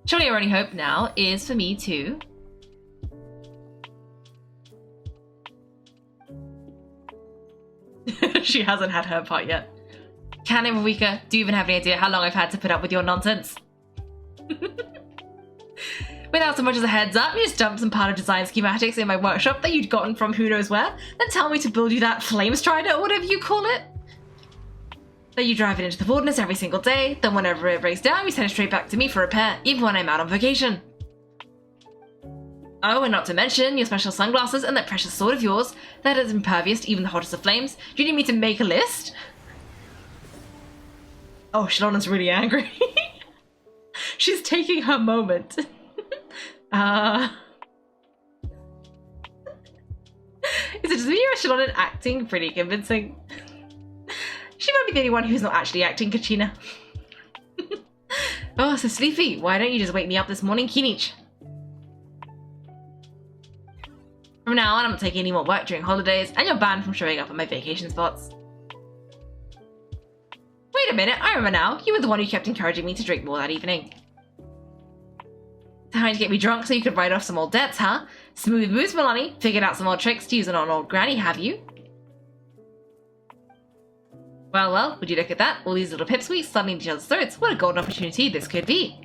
Surely our only hope now is for me to... She hasn't had her part yet. Can it, Rika? Do you even have any idea how long I've had to put up with your nonsense? Without so much as a heads up, you just dumped some part of design schematics in my workshop that you'd gotten from who knows where, then tell me to build you that flame strider or whatever you call it. Then you drive it into the wilderness every single day, then whenever it breaks down, you send it straight back to me for repair, even when I'm out on vacation. Oh, and not to mention your special sunglasses and that precious sword of yours that is impervious to even the hottest of flames. Do you need me to make a list? Oh, Shalana's really angry. She's taking her moment. Is it just me or is Shalana acting pretty convincing? She might be the only one who's not actually acting, Kachina. Oh, so sleepy. Why don't you just wake me up this morning, Kinich? From now on, I'm not taking any more work during holidays, and you're banned from showing up at my vacation spots. Wait a minute, I remember now. You were the one who kept encouraging me to drink more that evening. Trying to get me drunk so you could write off some old debts, huh? Smooth moves, Milani. Figured out some old tricks to use on an old granny, have you? Well, would you look at that? All these little pipsqueaks slugging each other's throats. What a golden opportunity this could be.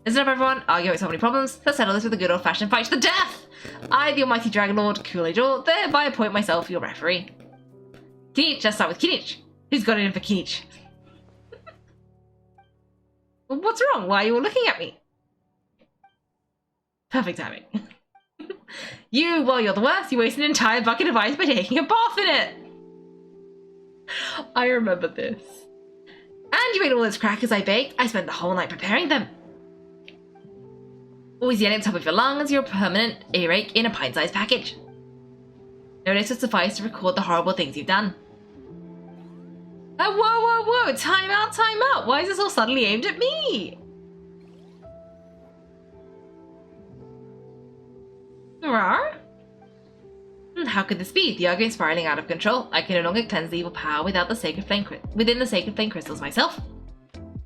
Listen up, everyone. Argue with so many problems. Let's settle this with a good old-fashioned fight to the death. I, the almighty Dragon Lord, Coolidge, thereby appoint myself your referee. Kinich, let's start with Kinich. Who's got it in for Kinich? Well, what's wrong? Why are you all looking at me? Perfect timing. You're the worst. You waste an entire bucket of ice by taking a bath in it. I remember this. And you ate all those crackers I baked. I spent the whole night preparing them. Always yelling at the top of your lungs, you're a permanent earache in a pint-sized package. Notice would suffice to record the horrible things you've done. Whoa, time out. Why is this all suddenly aimed at me? Rawr? How could this be? The argument spiraling out of control. I can no longer cleanse the evil power within the sacred flame crystals myself.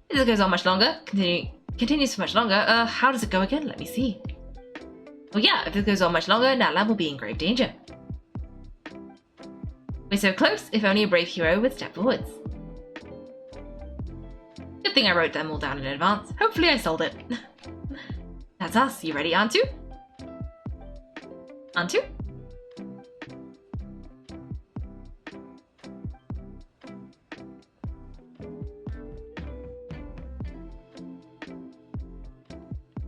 If this goes on much longer, continues for much longer, how does it go again? Let me see. Well, yeah, if this goes on much longer, Natlan will be in grave danger. We're so close, if only a brave hero would step forwards. Good thing I wrote them all down in advance. Hopefully I sold it. That's us. You ready, Antu? Antu?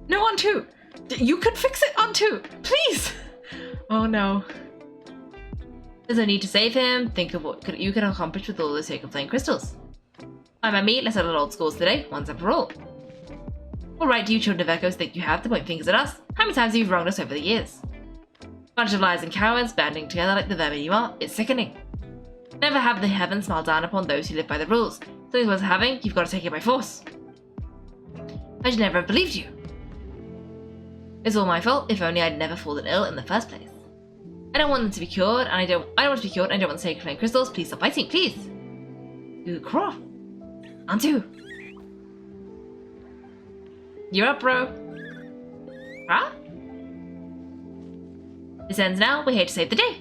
No, Antu! You could fix it, Antu! Please! Oh no. There's no need to save him. Think of what you could accomplish with all the sake of playing crystals. Fine by me, let's settle old scores today, once and for all. What right do you children of Echoes think you have to point fingers at us? How many times have you wronged us over the years? Bunch of liars and cowards banding together like the vermin you are, it's sickening. Never have the heavens smile down upon those who live by the rules. Something's worth having, you've got to take it by force. I should never have believed you. It's all my fault, if only I'd never fallen ill in the first place. I don't want them to be cured, and I don't want to be cured, and I don't want to take playing crystals. Please stop fighting, please. Ooh, craw. Antu. You're up, bro. Huh? This ends now, we're here to save the day.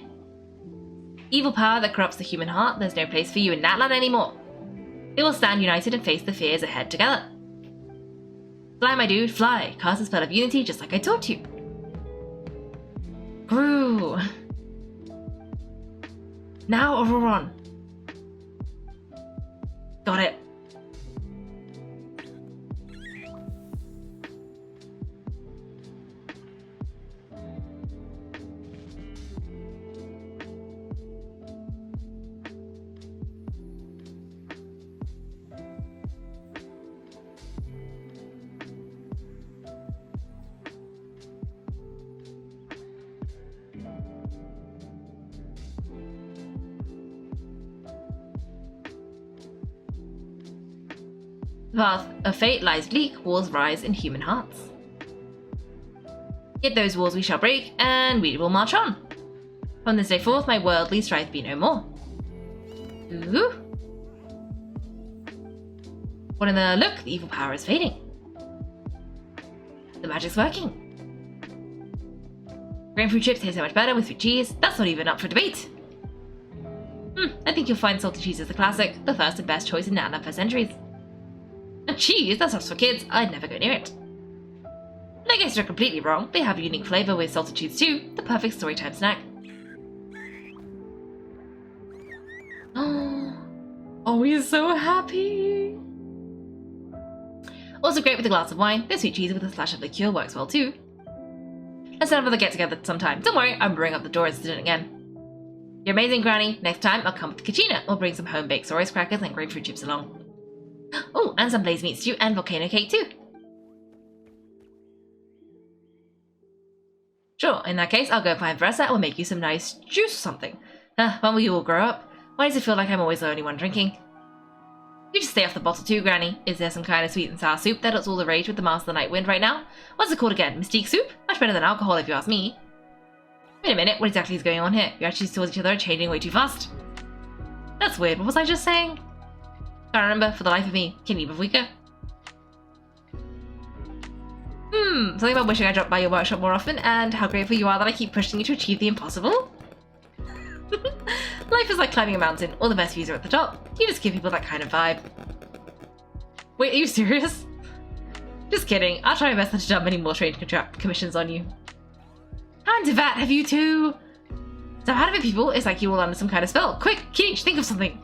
Evil power that corrupts the human heart, there's no place for you in that land anymore. We will stand united and face the fears ahead together. Fly, my dude, fly. Cast a spell of unity just like I taught you. Grew. Now Auroron. Got it. The path of fate lies bleak, wars rise in human hearts. Yet those walls we shall break, and we will march on. From this day forth, my worldly strife be no more. Ooh. What in the look? The evil power is fading. The magic's working. Grapefruit chips taste so much better with sweet cheese. That's not even up for debate. I think you'll find salty cheese is the classic, the first and best choice in Nana for centuries. And cheese? That's not for kids. I'd never go near it. But I guess you're completely wrong. They have a unique flavour with salted cheese too. The perfect storytime snack. Oh, he's so happy. Also great with a glass of wine. The sweet cheese with a splash of liqueur works well too. Let's have another get together sometime. Don't worry, I'm bringing up the door incident again. You're amazing, Granny. Next time I'll come with Kachina. We'll bring some home-baked Soros crackers and grapefruit chips along. Oh, and some blaze meat stew and volcano cake too. Sure, in that case, I'll go find Vanessa and we'll make you some nice juice or something. When will you all grow up? Why does it feel like I'm always the only one drinking? You just stay off the bottle too, Granny. Is there some kind of sweet and sour soup that's all the rage with the Master of the Night Wind right now? What's it called again? Mystique soup? Much better than alcohol if you ask me. Wait a minute, what exactly is going on here? Your attitudes towards each other are changing way too fast. That's weird, what was I just saying? Can't remember for the life of me. Can you, Bavwika? Something about wishing I dropped by your workshop more often and how grateful you are that I keep pushing you to achieve the impossible. Life is like climbing a mountain. All the best views are at the top. You just give people that kind of vibe. Wait, are you serious? Just kidding. I'll try my best not to dump any more trade commissions on you. Hand to Vat, have you too? So out of it, people, it's like you all under some kind of spell. Quick, Keech, think of something.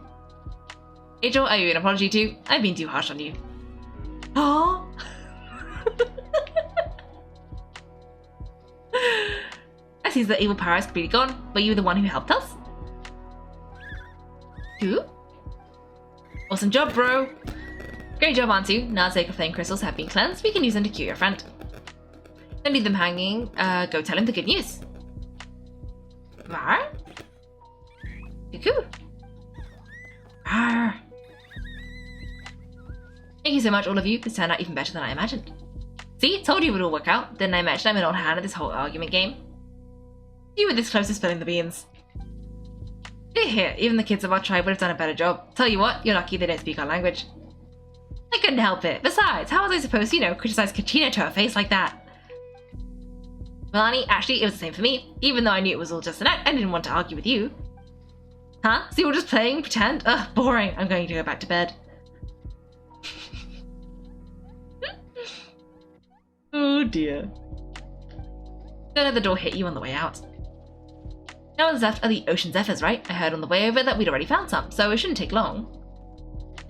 Angel, I owe you an apology too. I've been too harsh on you. Aww. I see the evil power is completely gone, but you were the one who helped us? Who? Awesome job, bro. Great job, Antu. Now the sake of flame crystals have been cleansed, we can use them to cure your friend. Don't leave them hanging. Go tell him the good news. Var? Cuckoo. Var. Thank you so much, all of you. This turned out even better than I imagined. See, told you it would all work out. Didn't I mention I'm an old hand at this whole argument game? You were this close to spilling the beans. Here, even the kids of our tribe would have done a better job. Tell you what, you're lucky they don't speak our language. I couldn't help it. Besides, how was I supposed to, criticize Kachina to her face like that? Well, Annie, actually, it was the same for me. Even though I knew it was all just an act, I didn't want to argue with you. Huh? So you're just playing pretend? Ugh, boring. I'm going to go back to bed. Oh dear. Don't let the door hit you on the way out. Now what's left are the ocean zephyrs, right? I heard on the way over that we'd already found some, so it shouldn't take long.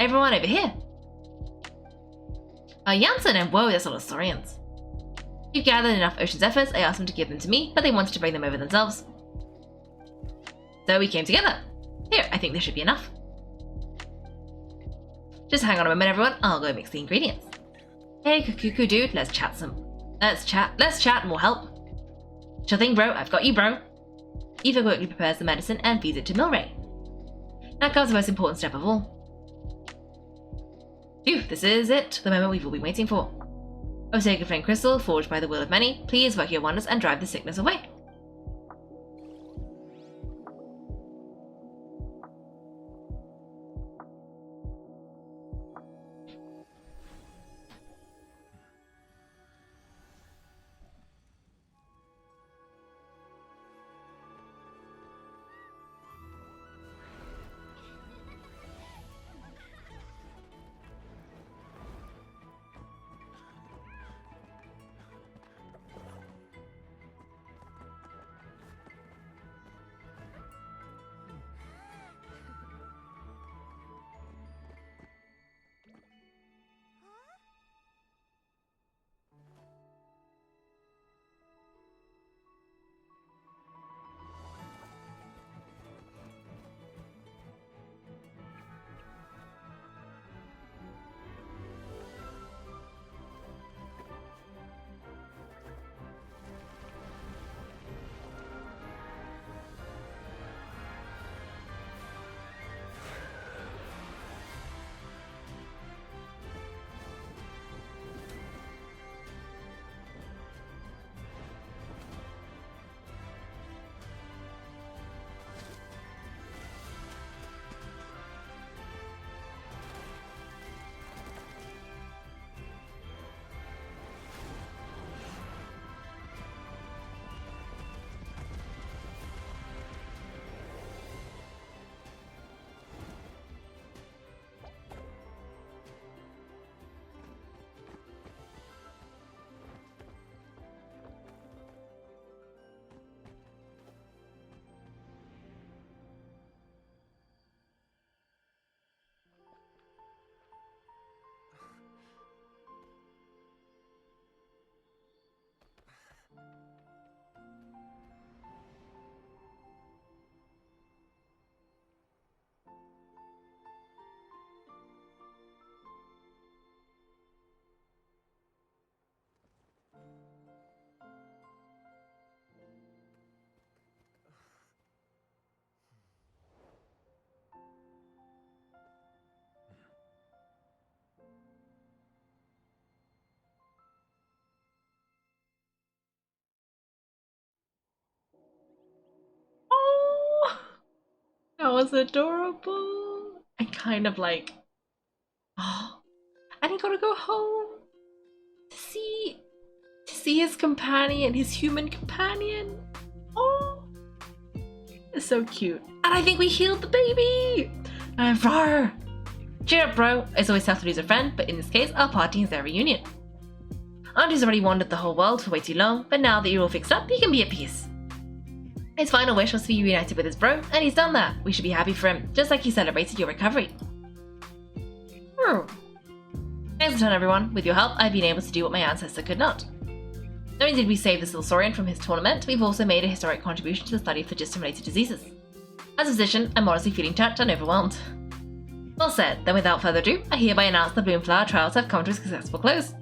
Everyone over here. Janssen and whoa, there's a lot of saurians. We've gathered enough Ocean Zephyrs. I asked them to give them to me, but they wanted to bring them over themselves. So we came together. Here, I think this should be enough. Just hang on a moment, everyone. I'll go mix the ingredients. Hey, Kaiko dude, let's chat and we'll help. Sure thing, bro. I've got you, bro. Eva quickly prepares the medicine and feeds it to Milray. Now comes the most important step of all. Phew, this is it. The moment we've all been waiting for. O sacred flame crystal, forged by the will of many, please work your wonders and drive the sickness away. That was adorable. And kind of like, oh, and he gotta go home to see his companion, his human companion. Oh, it's so cute. And I think we healed the baby. And roar. Cheer up, bro. It's always tough to lose a friend, but in this case, our party is their reunion. Antu's already wandered the whole world for way too long, but now that you're all fixed up, he can be at peace. His final wish was to be reunited with his bro, and he's done that. We should be happy for him, just like he celebrated your recovery. Thanks a ton, everyone. With your help, I've been able to do what my ancestor could not. Not only did we save this little saurian from his tournament, we've also made a historic contribution to the study of phlogiston-related diseases. As a physician, I'm honestly feeling touched and overwhelmed. Well said. Then without further ado, I hereby announce the Bloomflower trials have come to a successful close.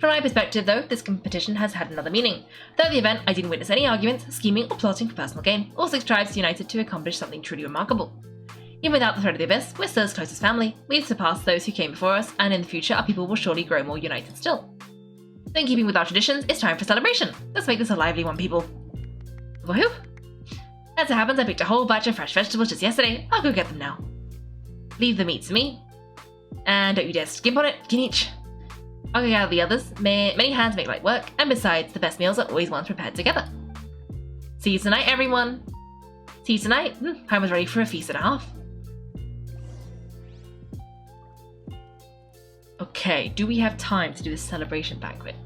From my perspective, though, this competition has had another meaning. Though at the event, I didn't witness any arguments, scheming, or plotting for personal gain. All 6 tribes united to accomplish something truly remarkable. Even without the threat of the Abyss, we're still as close as family. We've surpassed those who came before us, and in the future, our people will surely grow more united still. So in keeping with our traditions, it's time for celebration. Let's make this a lively one, people. Woohoo! As it happens, I picked a whole batch of fresh vegetables just yesterday. I'll go get them now. Leave the meat to me. And don't you dare skimp on it, get each. I'll go gather the others. Many hands make light work, and besides, the best meals are always ones prepared together. See you tonight, everyone. See you tonight. I was ready for a feast and a half. Okay, do we have time to do this celebration banquet?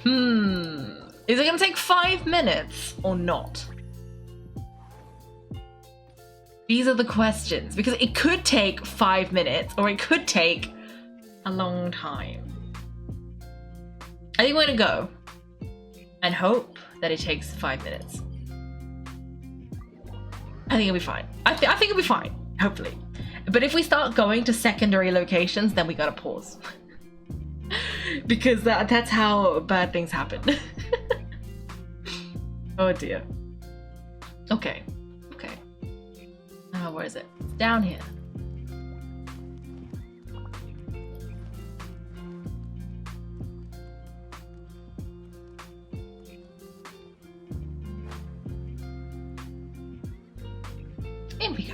Is it going to take 5 minutes or not? These are the questions, because it could take 5 minutes or it could take a long time. I think we're going to go. and hope that it takes 5 minutes. I think it'll be fine. I think it'll be fine, hopefully. But if we start going to secondary locations, then we gotta pause. Because that's how bad things happen. Oh dear. Okay. Where is it? It's down here. In we go.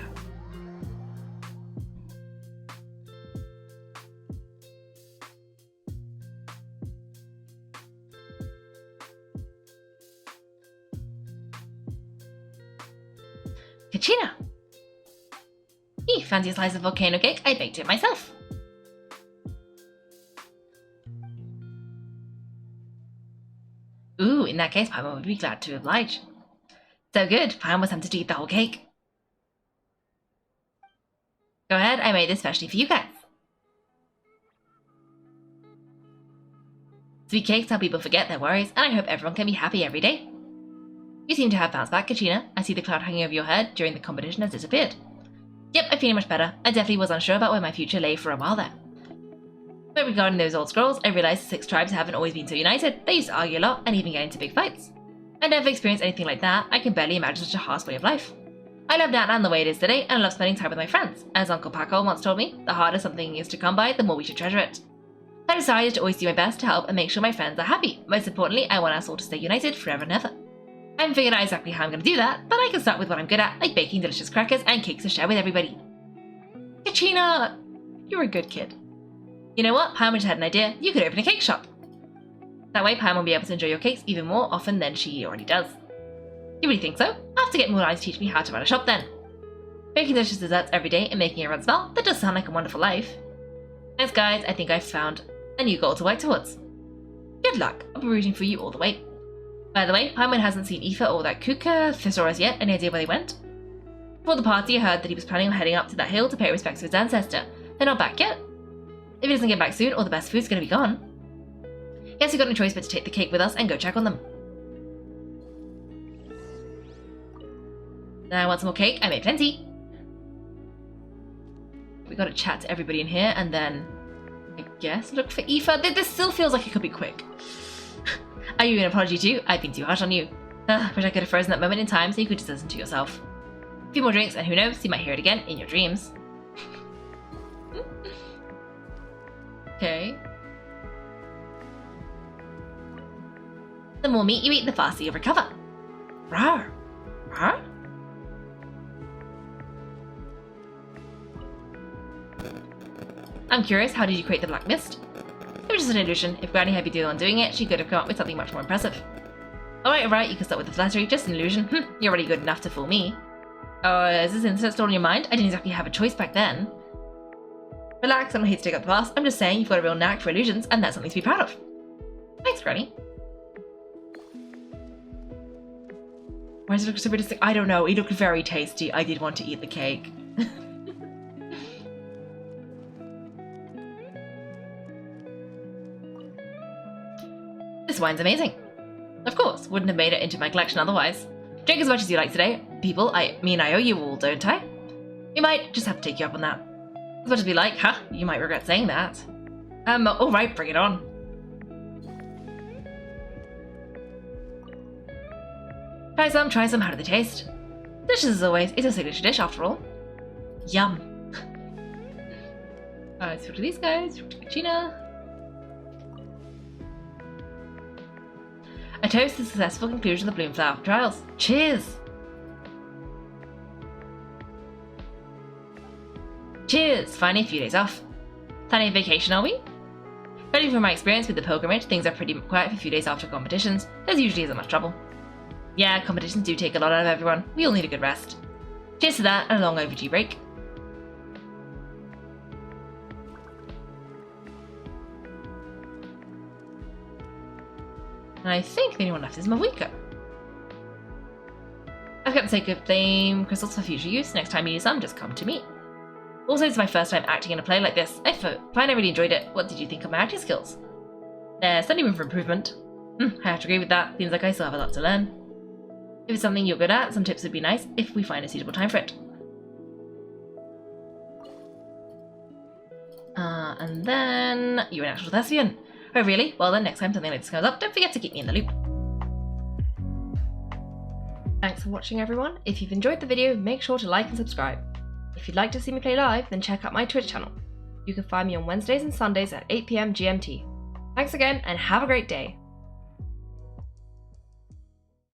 Kachina! Fancy a slice of volcano cake? I baked it myself. Ooh, in that case, Paimon would be glad to oblige. So good, Paimon was tempted to eat the whole cake. Go ahead, I made this specially for you guys. Sweet cakes help people forget their worries, and I hope everyone can be happy every day. You seem to have bounced back, Kachina. I see the cloud hanging over your head during the competition has disappeared. Yep, I'm feeling much better. I definitely was unsure about where my future lay for a while there. But regarding those old scrolls, I realized the 6 tribes haven't always been so united. They used to argue a lot and even get into big fights. I never experienced anything like that. I can barely imagine such a harsh way of life. I love Natlan the way it is today, and I love spending time with my friends. As Uncle Paco once told me, the harder something is to come by, the more we should treasure it. I decided to always do my best to help and make sure my friends are happy. Most importantly, I want us all to stay united forever and ever. I haven't figured out exactly how I'm going to do that, but I can start with what I'm good at, like baking delicious crackers and cakes to share with everybody. Kachina, you're a good kid. You know what? Paimon just had an idea. You could open a cake shop. That way, Paimon will be able to enjoy your cakes even more often than she already does. You really think so? I'll have to get Milray to teach me how to run a shop then. Baking delicious desserts every day and making everyone smile, that does sound like a wonderful life. Thanks guys, I think I've found a new goal to work towards. Good luck, I'll be rooting for you all the way. By the way, Paimon hasn't seen Aoife or that Kuka thesaurus yet. Any idea where they went? Before the party, I heard that he was planning on heading up to that hill to pay respects to his ancestor. They're not back yet. If he doesn't get back soon, all the best food's gonna be gone. Guess we've got no choice but to take the cake with us and go check on them. Now I want some more cake. I made plenty. We gotta chat to everybody in here and then, I guess, look for Aoife. This still feels like it could be quick. I owe you an apology too. I've been too harsh on you. Wish I could have frozen that moment in time so you could just listen to yourself. A few more drinks and who knows, you might hear it again in your dreams. Okay. The more meat you eat, the faster you recover. Rawr. Rawr? I'm curious, how did you create the black mist? It was just an illusion. If Granny had been the one doing it, she could have come up with something much more impressive. Alright, you can start with the flattery, just an illusion. You're already good enough to fool me. Oh, is this incident still on your mind? I didn't exactly have a choice back then. Relax, I'm not here to take up the past. I'm just saying you've got a real knack for illusions, and that's something to be proud of. Thanks, Granny. Why does it look so realistic? I don't know, it looked very tasty. I did want to eat the cake. This wine's amazing. Of course, wouldn't have made it into my collection otherwise. Drink as much as you like today. People, I owe you all, don't I? We might just have to take you up on that. As much as we like, you might regret saying that. Alright, bring it on. Try some, how do they taste? Delicious as always, it's a signature dish after all. Yum. Alright, so to these guys, Kachina. A toast to the successful conclusion of the Bloomflower trials. Cheers! Cheers! Finally a few days off. Planning a vacation, are we? Judging from my experience with the pilgrimage, things are pretty quiet for a few days after competitions. There usually isn't much trouble. Yeah, competitions do take a lot out of everyone. We all need a good rest. Cheers to that and a long overdue break. And I think the only one left is Mawika. I've kept the sake of flame crystals for future use. Next time you need some, just come to me. Also, it's my first time acting in a play like this. I find I really enjoyed it. What did you think of my acting skills? There's certainly room for improvement. I have to agree with that. Seems like I still have a lot to learn. If it's something you're good at, some tips would be nice if we find a suitable time for it. And then you're an actual thespian. Oh really? Well then, next time something like this comes up, don't forget to keep me in the loop. Thanks for watching everyone. If you've enjoyed the video, make sure to like and subscribe. If you'd like to see me play live, then check out my Twitch channel. You can find me on Wednesdays and Sundays at 8 PM GMT. Thanks again and have a great day.